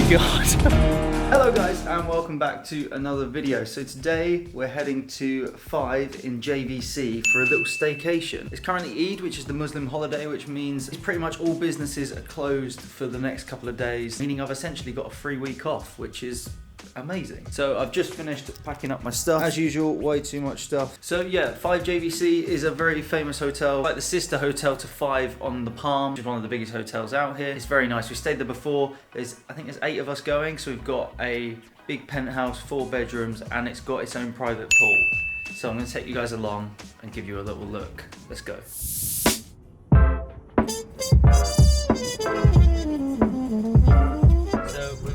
god. Hello guys and welcome back to another video. So today we're heading to 5 in JVC for a little staycation. It's currently Eid, which is the Muslim holiday, which means pretty much all businesses are closed for the next couple of days, meaning I've essentially got a free week off, which is amazing. So I've just finished packing up my stuff. As usual, way too much stuff. So yeah, 5 JVC is a very famous hotel, like the sister hotel to 5 on the Palm, which is one of the biggest hotels out here. It's very nice. We stayed there before. I think there's 8 of us going, so we've got a big penthouse, 4 bedrooms, and it's got its own private pool. So I'm going to take you guys along and give you a little look. Let's go.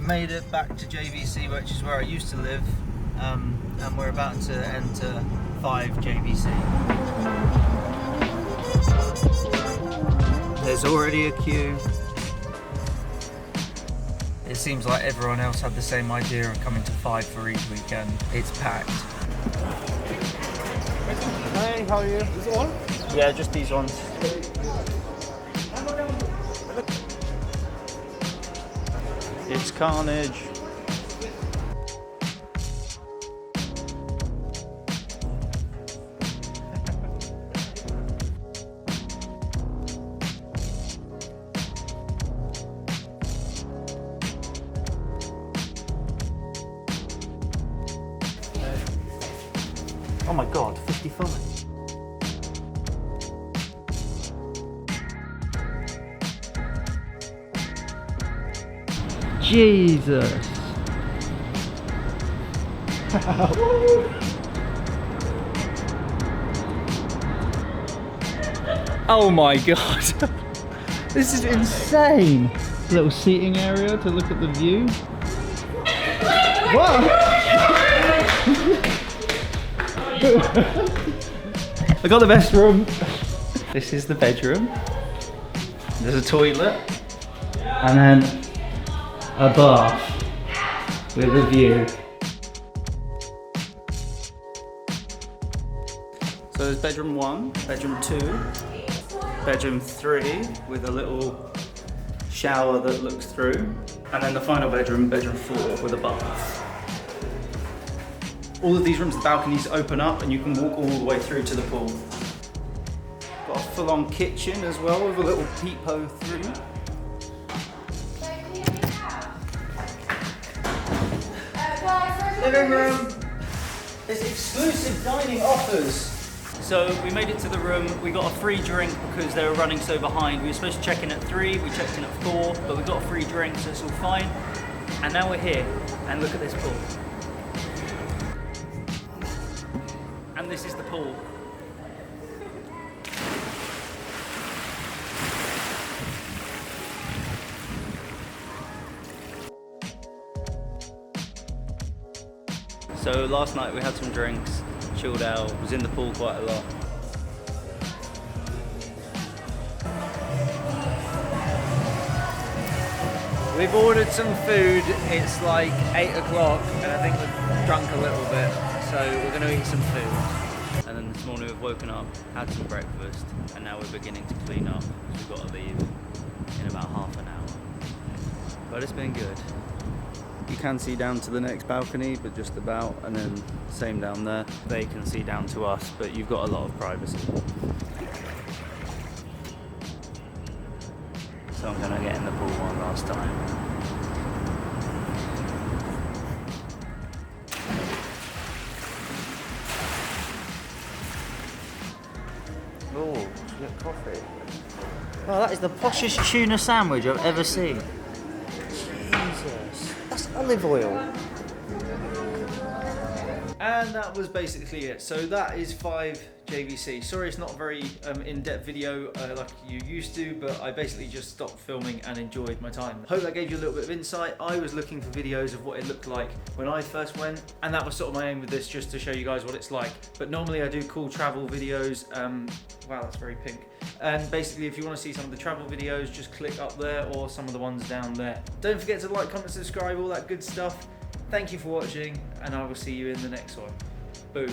Made it back to JVC, which is where I used to live, and we're about to enter 5 JVC. There's already a queue. It seems like everyone else had the same idea of coming to 5 for each weekend. It's packed. Hi, how are you? Is it all? Yeah, just these ones. It's carnage. Oh my god, 55. Jesus. Oh my god. This is insane. Little seating area to look at the view. Whoa. I got the best room. This is the bedroom. There's a toilet. And then a bath with a view. So there's bedroom 1, bedroom 2, bedroom 3 with a little shower that looks through, and then the final bedroom, bedroom 4 with a bath. All of these rooms, the balconies open up and you can walk all the way through to the pool. Got a full-on kitchen as well with a little peephole through. Living room. There's exclusive dining offers. So we made it to the room. We got a free drink because they were running so behind. We were supposed to check in at 3, we checked in at 4, but we got a free drink, so it's all fine. And now we're here, and look at this pool. And this is the pool. So last night we had some drinks, chilled out, was in the pool quite a lot. We've ordered some food, it's like 8 o'clock and I think we've drunk a little bit, so we're going to eat some food. And then this morning we've woken up, had some breakfast, and now we're beginning to clean up. We've got to leave in about half an hour. But it's been good. You can see down to the next balcony, but just about, and then same down there. They can see down to us, but you've got a lot of privacy. So I'm gonna get in the pool one last time. Oh, you get coffee. Oh, that is the poshest tuna sandwich I've ever seen. Jesus, that's olive oil. And that was basically it. So that is 5 JVC. Sorry it's not a very in-depth video like you used to, but I basically just stopped filming and enjoyed my time. Hope that gave you a little bit of insight. I was looking for videos of what it looked like when I first went, and that was sort of my aim with this, just to show you guys what it's like. But normally I do cool travel videos. Wow, that's very pink. And basically if you want to see some of the travel videos, just click up there, or some of the ones down there. Don't forget to like, comment, subscribe, all that good stuff. Thank you for watching, and I will see you in the next one. Boom.